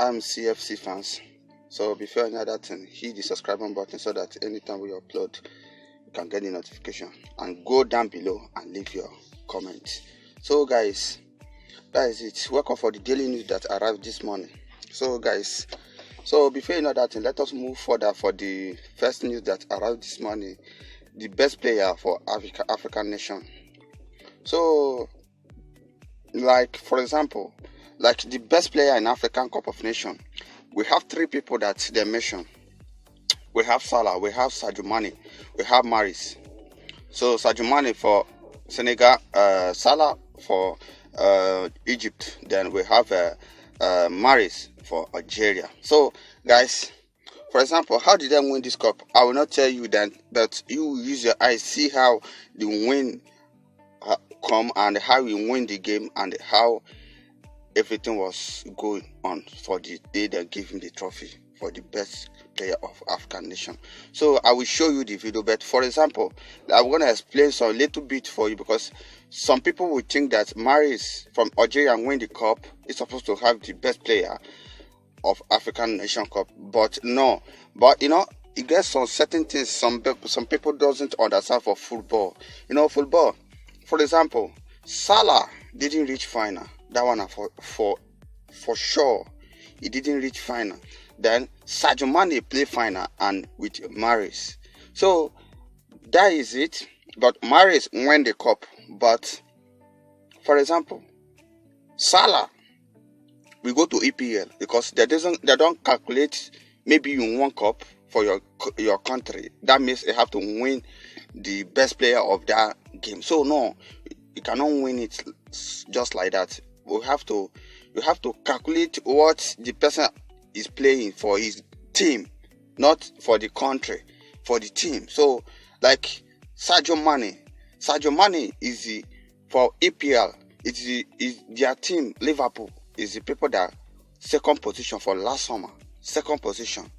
I'm CFC fans. So before any other thing, hit the subscribe button so that anytime we upload, you can get the notification. And go down below and leave your comment. So guys, that is it. Welcome for the daily news that arrived this morning. So guys, before any other thing, let us move further for the first news that arrived this morning. The best player for African nation. So, for example, the best player in African Cup of Nations, we have three people that they mention. We have Salah, we have Sadio Mane, we have Mahrez. So Sadio Mane for Senegal, Salah for Egypt. Then we have Mahrez for Algeria. So guys, for example, how did they win this cup? I will not tell you that, but you use your eyes, see how the win come and how we win the game and how everything was going on for the day they gave him the trophy for the best player of African nation. So I will show you the video, but for example, I'm going to explain some little bit for you because some people will think that Mahrez from Algeria win the cup is supposed to have the best player of African Nation Cup, but no. But it gets some certain things some people doesn't understand for football. Football, for example, Salah didn't reach final. That one for sure, he didn't reach final. Then Sadio Mane play final and with Mahrez. So that is it. But Mahrez won the cup. But for example, Salah, we go to EPL because they don't calculate maybe you won cup for your country. That means you have to win the best player of that game. So no, you cannot win it just like that. You have to calculate what the person is playing for his team, not for the country, for the team. So like Sadio Mane is for EPL. Is their team Liverpool is the people that second position for last summer. Second position.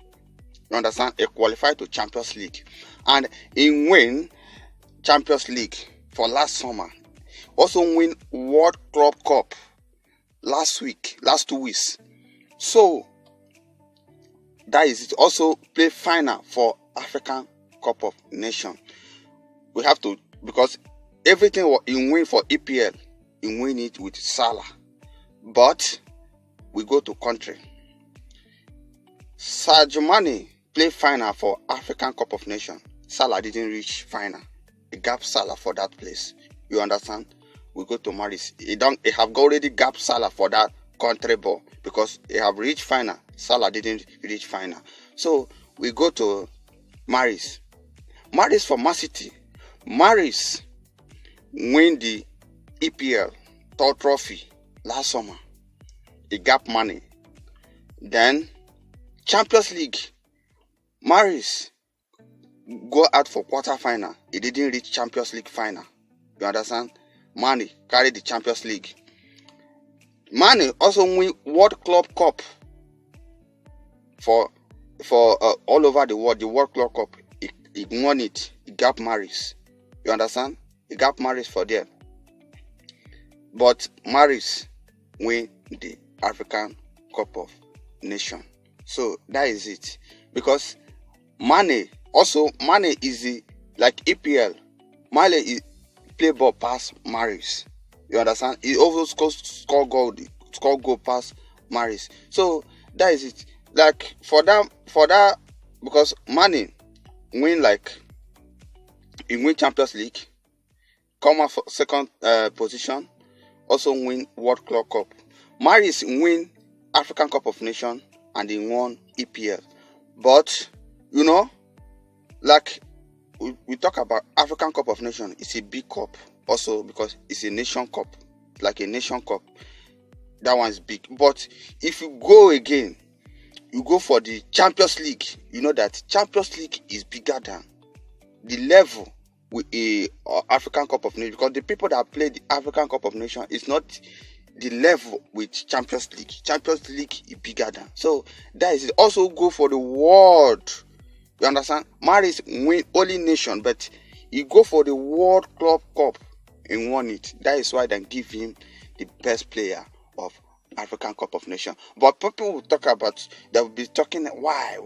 You understand? They qualified to Champions League. And he win Champions League for last summer. Also win World Club Cup last 2 weeks. So that is it. Also play final for African Cup of Nations. We have to, because everything he win for EPL, he win it with Salah. But we go to country. Sadio Mane play final for African Cup of Nations. Salah didn't reach final. It gap Salah for that place. You understand? We go to Mahrez. He have already gap Salah for that country ball because he have reached final. Salah didn't reach final. So we go to Mahrez. Mahrez for Man City. Mahrez win the EPL third trophy last summer. He gap money. Then Champions League. Mahrez go out for quarter final. He didn't reach Champions League final. You understand? Mane carry the Champions League. Mane also win World Club Cup for all over the world. The World Club Cup, he won it. He gap Mahrez. You understand? He gap Mahrez for there. But Mahrez win the African Cup of Nations. So that is it. Because Mane is like EPL. Mane is play ball past Mahrez. You understand? He also score goal past Mahrez. So that is it. Like for that because Mane win he win Champions League, come out for second position, also win World Club Cup. Mahrez win African Cup of Nations and he won EPL. But we talk about African Cup of Nations. It's a big cup also because it's a nation cup, like a nation cup. That one is big. But if you go again, you go for the Champions League. You know that Champions League is bigger than the level with a African Cup of Nations, because the people that play the African Cup of Nations is not the level with Champions League. Champions League is bigger than. So that is it. Also go for the world. You understand? Mahrez win only nation, but he go for the World Club Cup and won it. That is why they give him the best player of African Cup of Nations. But people will talk about, they will be talking, why?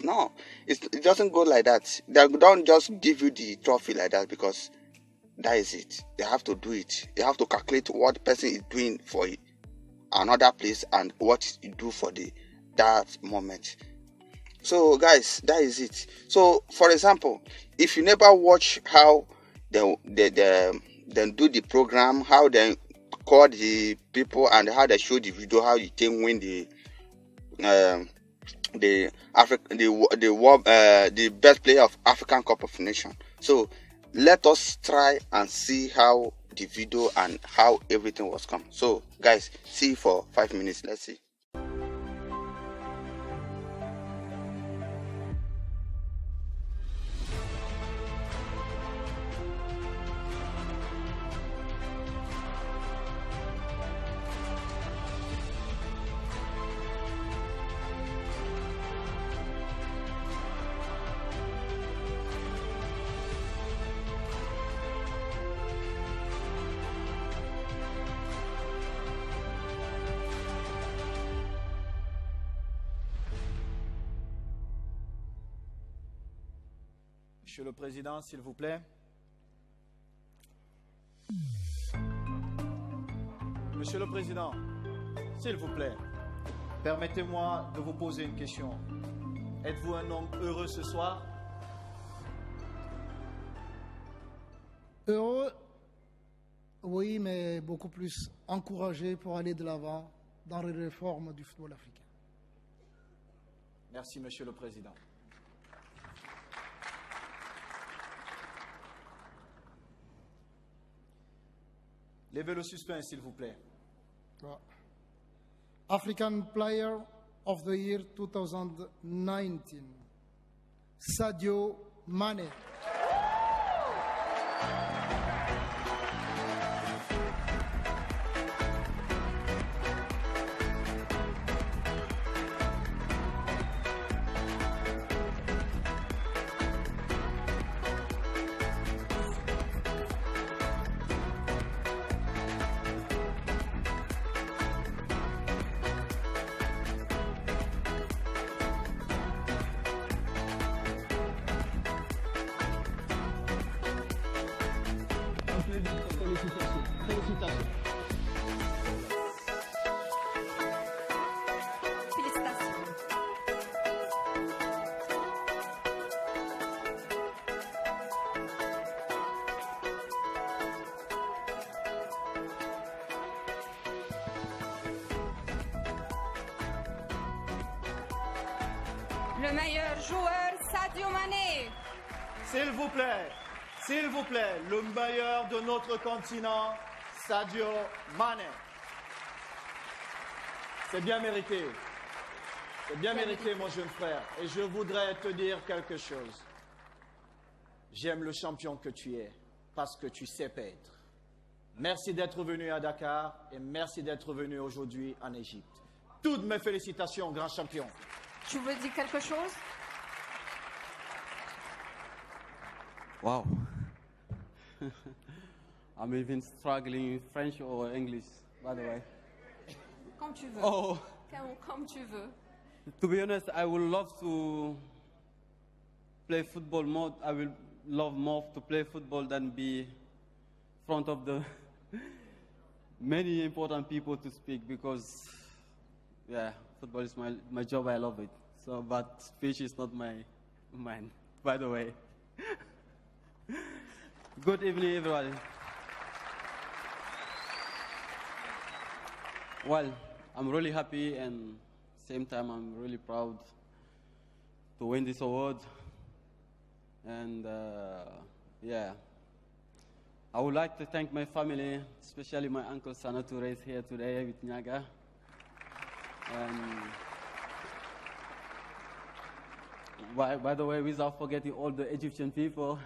No, it doesn't go like that. They don't just give you the trophy like that because that is it. They have to do it. They have to calculate what person is doing for another place and what you do for that moment. So guys, that is it. So for example, if you never watch how they do the program, how they call the people and how they show the video, how you can win the best player of African Cup of Nations. So let us try and see how the video and how everything was come. So guys, see for 5 minutes. Let's see. Monsieur le Président, s'il vous plaît. Monsieur le Président, s'il vous plaît, permettez-moi de vous poser une question. Êtes-vous un homme heureux ce soir? Heureux, oui, mais beaucoup plus encouragé pour aller de l'avant dans les réformes du football africain. Merci, Monsieur le Président. Levez le suspense, s'il vous plaît. African Player of the Year 2019, Sadio Mane. Félicitations. Le meilleur joueur, Sadio Mané. S'il vous plaît, le meilleur de notre continent, Sadio Mané. C'est bien mérité. C'est bien mérité, mon jeune frère. Et je voudrais te dire quelque chose. J'aime le champion que tu es, parce que tu sais paître. Merci d'être venu à Dakar et merci d'être venu aujourd'hui en Égypte. Toutes mes félicitations, grand champion. Tu veux dire quelque chose? Wow. I'm even struggling in French or English, by the way. Comme tu veux. Oh. Comme tu veux. To be honest, I would love to play football more. I will love more to play football than be in front of the many important people to speak because, yeah, football is my job. I love it. So, but speech is not mine, by the way. Good evening, everybody. Well, I'm really happy and same time I'm really proud to win this award. And yeah, I would like to thank my family, especially my uncle Sanatu is here today with Nyaga. And by the way, without forgetting all the Egyptian people,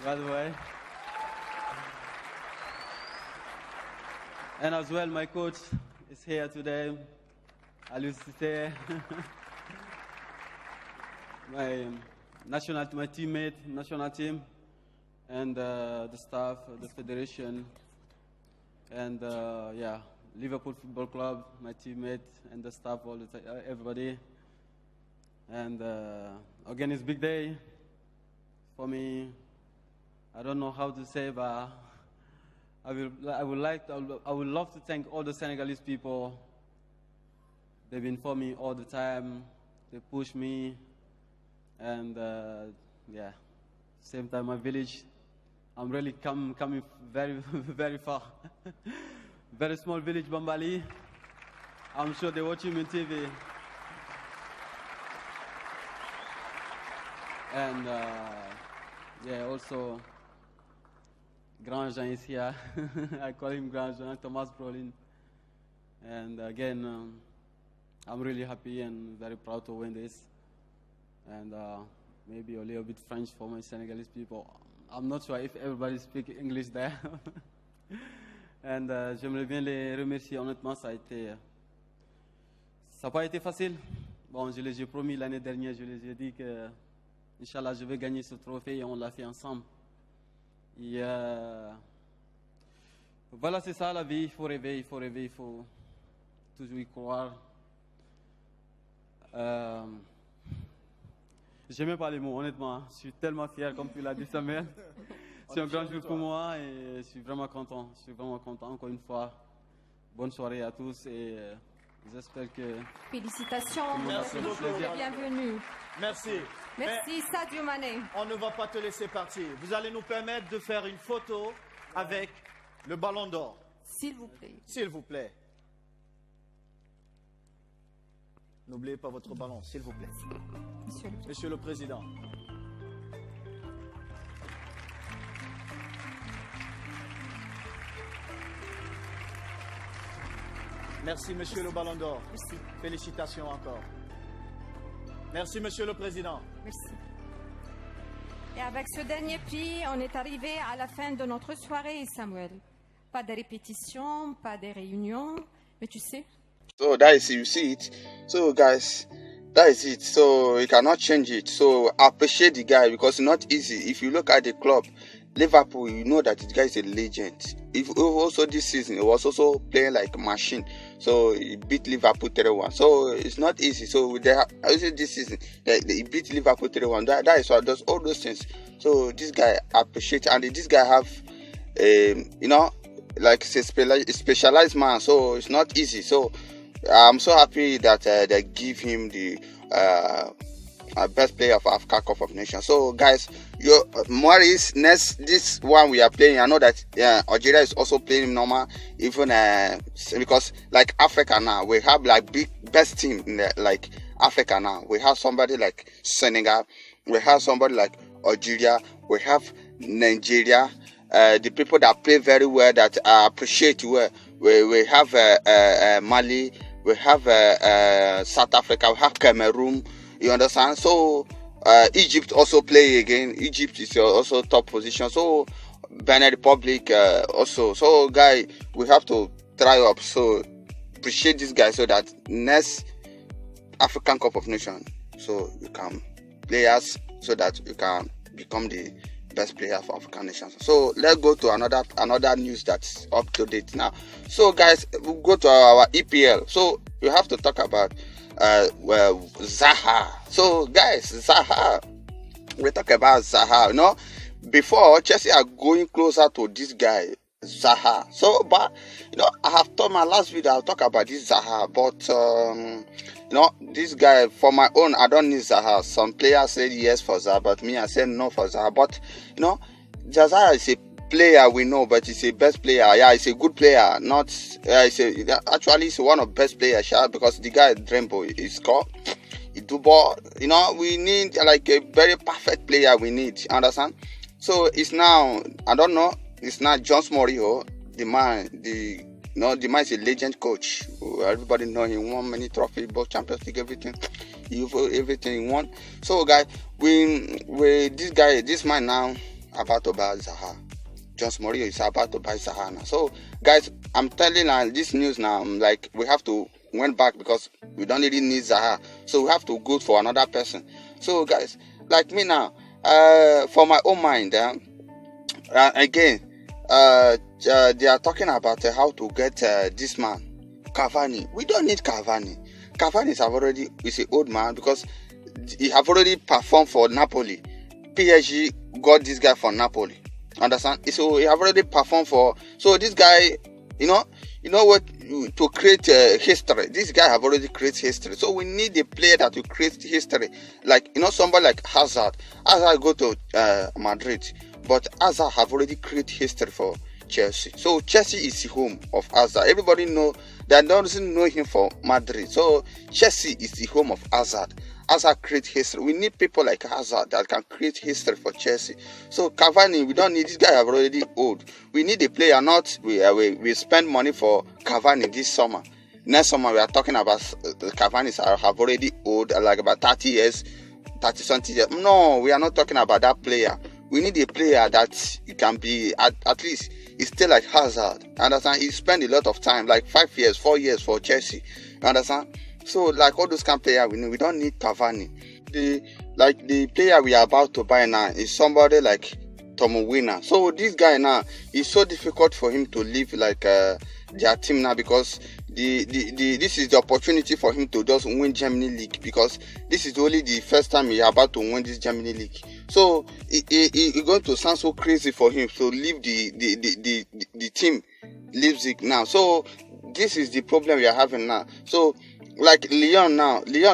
by the way. And as well, my coach is here today, Alusite, my teammate, national team, and the staff, the federation, and yeah, Liverpool Football Club, my teammates and the staff, all the everybody. And again, it's a big day for me. I don't know how to say, but I would love to thank all the Senegalese people. They've been for me all the time. They push me, and yeah. Same time, my village. I'm really coming very very far. Very small village, Bambali. I'm sure they watch him on TV. And yeah, also Grand Jean is here. I call him Grand Jean, Thomas Brolin. And again, I'm really happy and very proud to win this. And maybe a little bit French for my Senegalese people. I'm not sure if everybody speaks English there. And j'aimerais bien les remercier. Honnêtement, ça n'a pas été facile. Bon, je les ai promis l'année dernière, je les ai dit que, Inch'Allah, je vais gagner ce trophée et on l'a fait ensemble. Et voilà, c'est ça la vie. Il faut rêver, il faut toujours y croire. Je n'aime pas les mots, honnêtement. Je suis tellement fier, comme tu l'as dit, Samuel. C'est un grand jour pour moi et je suis vraiment content. Encore une fois. Bonne soirée à tous et j'espère que... Félicitations, Merci beaucoup. bienvenue. Merci. Merci Sadio Mané. On ne va pas te laisser partir. Vous allez nous permettre de faire une photo avec le ballon d'or. S'il vous plaît. S'il vous plaît. N'oubliez pas votre ballon, s'il vous plaît. Monsieur le Président. Merci, Monsieur le Ballon d'Or. Merci. Félicitations encore. Merci, Monsieur le Président. Merci. Et avec ce dernier prix, on est arrivé à la fin de notre soirée, Samuel. Pas de répétition, pas de réunion, mais tu sais. So that is, you see it. So guys, that is it. So you cannot change it. So I appreciate the guy because it's not easy. If you look at the club, Liverpool, you know that the guy is a legend. If also this season, he was also playing like a machine. So he beat Liverpool 3-1. So it's not easy. So also this season, he beat Liverpool 3-1. That is what does all those things. So this guy I appreciate, and this guy have, you know, like it's a specialized man. So it's not easy. So I'm so happy that they give him the best player of Africa Cup of Nations. So guys, Maurice, this one we are playing, I know that Algeria is also playing normal, even because like Africa now, we have like best team in like Africa now. We have somebody like Senegal, we have somebody like Algeria, we have Nigeria, the people that play very well, that I appreciate well. We have Mali, we have South Africa, we have Cameroon. You understand? So Egypt also play again. Egypt is also top position. So Benin Republic also. So guy, we have to try up. So appreciate this guy so that next African Cup of Nations, so you can play us so that you can become the best player for African nations. So let's go to another news that's up to date now. So guys, we'll go to our EPL. So you have to talk about Zaha. So guys, Zaha, we talk about Zaha. You know, before Chelsea are going closer to this guy Zaha. So, but you know, I have told my last video I'll talk about this Zaha, but you know, this guy, for my own, I don't need Zaha. Some players said yes for Zaha, but me, I said no for Zaha. But you know, Zaha is a player we know, but he's a best player. Yeah, he's a good player. Not actually he's one of best players, because the guy Drembo, he score, he do ball. You know, we need like a very perfect player. We need, understand? So it's now, I don't know, it's not Jose Mourinho, the man is a legend coach. Everybody know he won many trophies, both Champions League, everything he won. So guys, this man now about to buy Zaha. Jose Mourinho is about to buy Zaha now. So guys, I'm telling this news now, like we have to went back because we don't really need Zaha. So we have to go for another person. So guys, like me now, for my own mind, again, they are talking about how to get this man, Cavani. We don't need Cavani. Cavani is an old man because he have already performed for Napoli. PSG got this guy for Napoli. Understand? So he have already performed for. So this guy, you know what, to create history. This guy have already created history. So we need a player that will create history. Like, somebody like Hazard. Hazard go to Madrid, but Hazard have already created history for Chelsea. So Chelsea is the home of Hazard. Everybody know that doesn't know him for Madrid. So Chelsea is the home of Hazard. Hazard create history. We need people like Hazard that can create history for Chelsea. So Cavani, we don't need this guy. Are already old. We need a player. Not we spend money for Cavani this summer. Next summer we are talking about Cavani have already old, like about 30 years, 30 something years. No, we are not talking about that player. We need a player that can be at least he's still like Hazard. Understand? He spent a lot of time, like 5 years, 4 years for Chelsea. Understand? So like all those kind of players we don't need Cavani. The player we are about to buy now is somebody like Tom Werner. So this guy now, it's so difficult for him to leave like their team now, because this is the opportunity for him to just win Germany League, because this is only the first time he is about to win this Germany League. So it's going to sound so crazy for him to leave the team Leipzig now. So this is the problem we are having now. So like Lyon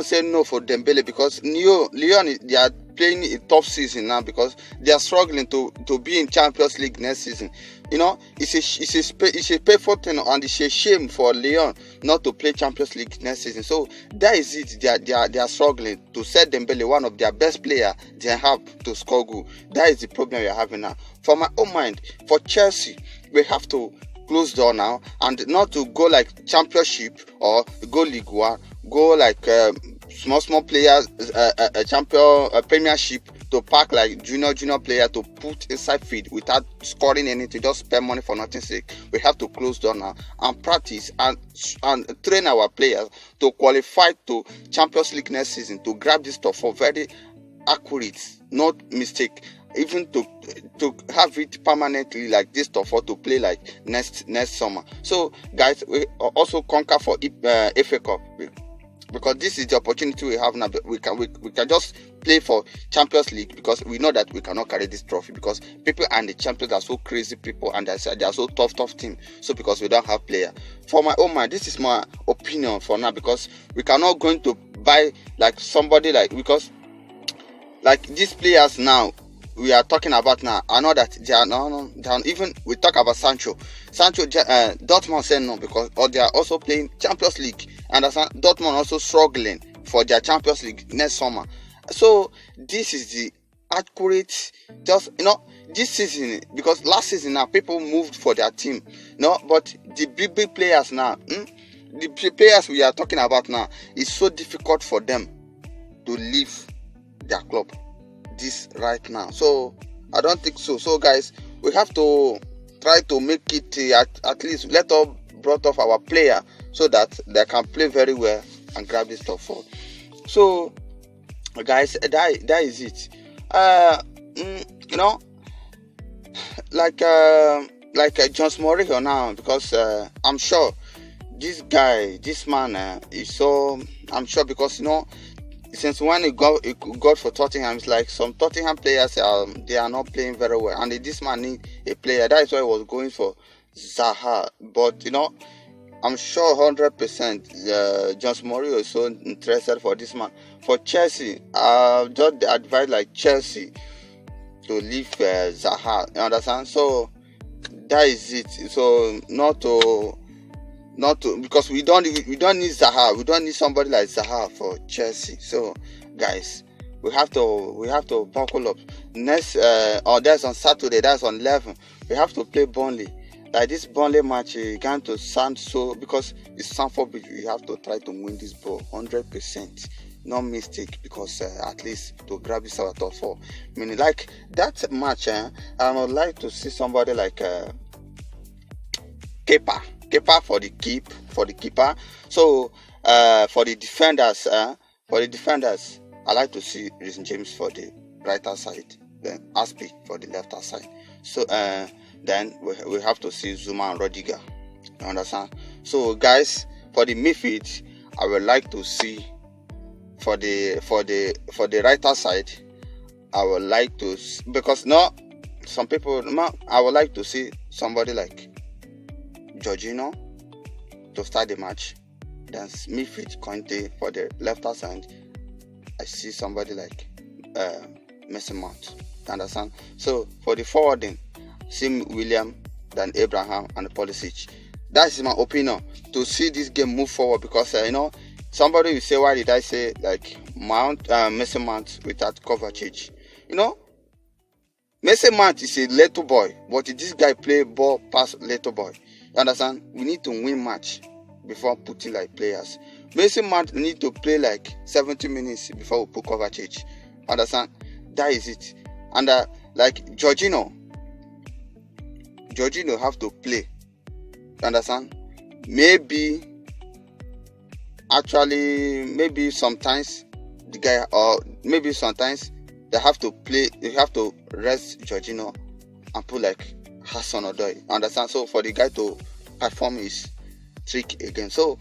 said no for Dembele, because Lyon they are playing a tough season now because they are struggling to be in Champions League next season. It's a painful thing, and it's a shame for Lyon not to play Champions League next season. So that is it. They are struggling to set Dembele, one of their best players, they have to score goal. That is the problem we are having now. For my own mind, for Chelsea, we have to close door now, and not to go like Championship or go League One, go like small players, Premiership, to pack like junior player to put inside field without scoring anything, just spend money for nothing's sake. We have to close down now and practice and train our players to qualify to Champions League next season, to grab this stuff for very accurate, not mistake. Even to have it permanently like this stuff, or to play like next summer. So guys, we also conquer for FA Cup, because this is the opportunity we have now. We can just play for Champions League, because we know that we cannot carry this trophy, because people and the champions are so crazy people, and they are so tough team. So because we don't have player. For my own mind, this is my opinion for now, because we cannot going to buy like somebody like, because like these players now we are talking about now, I know that they are not even we talk about Sancho, Dortmund said no, because they are also playing Champions League, and Dortmund also struggling for their Champions League next summer. So this is the accurate, just this season, because last season now people moved for their team, but the big players now, the players we are talking about now, it's so difficult for them to leave their club this right now. So I don't think so. So guys, we have to try to make it at least let us brought off our player, so that they can play very well and grab this top four. So guys, that is it. Like Jose Mourinho now, because I'm sure this man is so, I'm sure, because since when he got for Tottenham, it's like some Tottenham players they are not playing very well, and this man need a player. That is why he was going for Zaha. But I'm sure 100% Jose Mourinho is so interested for this man. For Chelsea, just advise like Chelsea to leave Zaha. You understand? So that is it. So not to, because we don't need Zaha. We don't need somebody like Zaha for Chelsea. So guys, we have to buckle up. Next that's on Saturday, that's on 11. We have to play Burnley. Like this Burnley match is going to sound so, because it's Stamford Bridge. We have to try to win this ball 100%. No mistake, because at least to grab this our top four. Meaning like that match, I would like to see somebody like Kepa for the keeper. So for the defenders, I like to see Reece James for the right hand side, then Aspi for the left hand side. So then we have to see Zuma and Rudiger. You understand? So guys, for the midfield, I would like to see for the right side, I would like to, because some people, I would like to see somebody like Jorginho to start the match. Then midfield Conte. For the left side, I see somebody like Mason Mount. Understand? So for the forwarding, see William, then Abraham and Pulisic. That is my opinion, to see this game move forward, because somebody will say, why did I say like Mason Mount without Kovacic? Mason Mount is a little boy, but this guy play ball past little boy. You understand? We need to win match before putting like players. Mason Mount need to play like 70 minutes before we put Kovacic. Understand? That is it. And like Jorginho have to play. Understand? Maybe sometimes the guy, or maybe sometimes they have to play. They have to rest Jorginho and put like Hassan Odoi. Understand? So for the guy to perform his trick again. So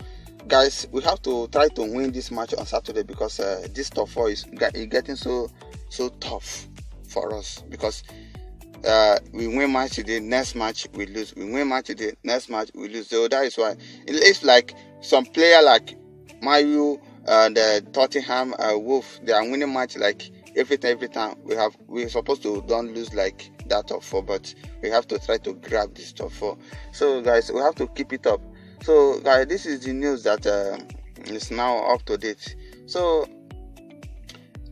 guys, we have to try to win this match on Saturday, because this top four is getting so tough for us, because we win match today, next match we lose. We win match today, next match we lose. So that is why it's like some player like Mayu and Tottenham, Wolf, they are winning match like every time. We're supposed to don't lose like that top four, but we have to try to grab this top four. So guys, we have to keep it up. So guys, this is the news that is now up to date. So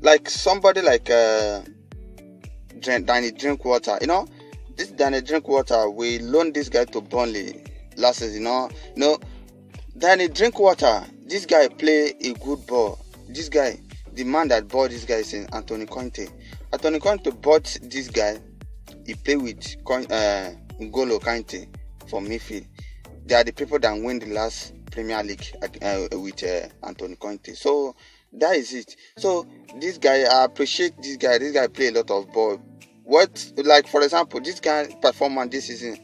like somebody like Danny Drinkwater, this Danny Drinkwater, we loaned this guy to Burnley last season. Danny Drinkwater, this guy play a good ball. This guy, the man that bought this guy is Antonio Conte. Antonio Conte bought this guy. He play with N'Golo Kante for midfield. They are the people that win the last Premier League with Antonio Conte. So that is it. So this guy, I appreciate this guy. This guy play a lot of ball. Like for example, this guy performance this season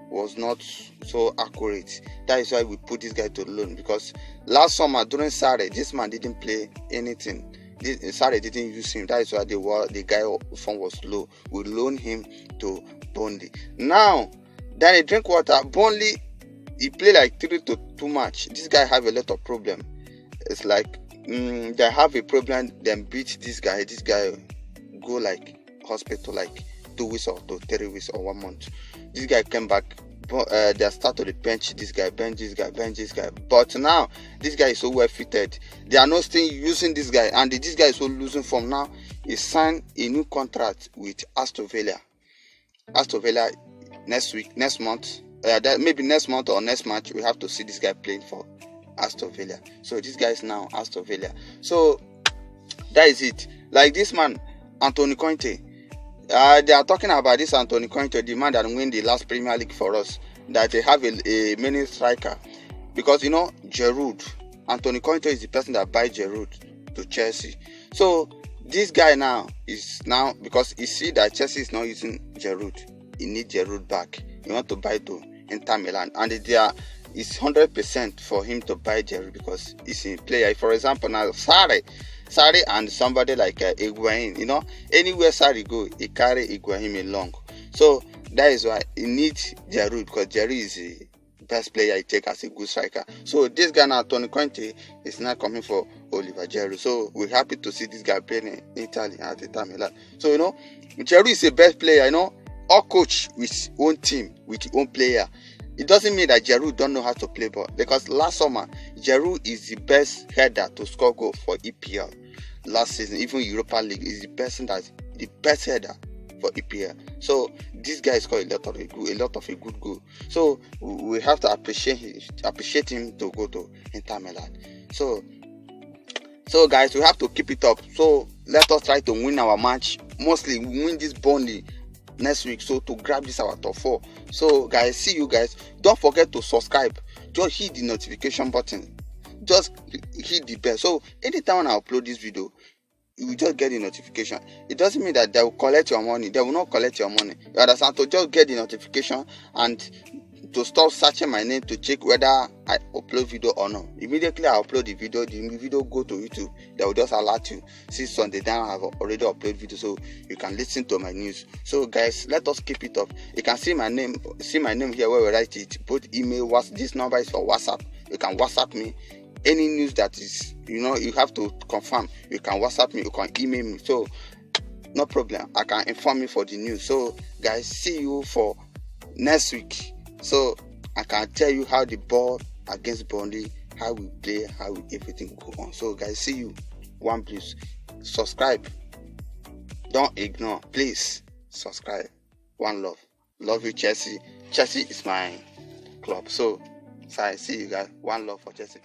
was not so accurate. That is why we put this guy to loan, because last summer during Saturday, this man didn't play anything. Saturday didn't use him. That is why the guy form was low. We loan him to Burnley. Now, Danny Drinkwater, Burnley, he play like 3-2 match. This guy have a lot of problem. It's like they have a problem. Then beat this guy. This guy go like hospital like 2 weeks or 3 weeks or 1 month. This guy came back. They start to bench this guy. But now this guy is so well fitted. They are not still using this guy, and this guy is so losing from now. He signed a new contract with Aston Villa. Next month. Maybe next month or next match, we have to see this guy playing for Aston Villa. So this guy is now Aston Villa. So that is it. Like this man, Antonio Conte. They are talking about this Antonio Conte, the man that win the last Premier League for us, that they have a mini striker. Because Giroud, Antonio Conte is the person that buy Giroud to Chelsea. So this guy now is because he see that Chelsea is not using Giroud. He need Giroud back. He want to buy to Inter Milan, and it's 100% for him to buy Giroud, because he's a player. For example, now Sarri and somebody like Higuain, anywhere Sarri go, he carry Higuain along. So that is why he needs Giroud, because Giroud is the best player he take as a good striker. So this guy now, Tony Conte, is not coming for Oliver Giroud. So we're happy to see this guy playing in Italy at Inter Milan. So Giroud is the best player. All coach with his own team, with his own player. It doesn't mean that Giroud don't know how to play ball, because last summer Giroud is the best header to score goal for EPL. Last season, even Europa League, is the best header for EPL. So this guy scored a lot of a good goal. So we have to appreciate him to go to Inter Milan. So guys, we have to keep it up. So let us try to win our match. Mostly we win this Burnley next week, so to grab this our top 4. So guys, see you guys. Don't forget to subscribe. Just hit the notification button. Just hit the bell. So anytime I upload this video, you will just get the notification. It doesn't mean that they will collect your money. They will not collect your money. You understand? To just get the notification and to stop searching my name to check whether I upload video or not. Immediately I upload the video go to YouTube. They will just alert you. Since Sunday down I have already uploaded video, so you can listen to my news. So guys, let us keep it up. You can see my name here where we write it. Both email, this number is for WhatsApp. You can WhatsApp me. Any news that is, you have to confirm, you can WhatsApp me, you can email me. So no problem, I can inform you for the news. So guys, see you for next week. So I can tell you how the ball against Burnley, how we play, how everything go on. So guys, see you. One, please subscribe. Don't ignore. Please subscribe. One love. Love you, Chelsea. Chelsea is my club. So I see you guys. One love for Chelsea.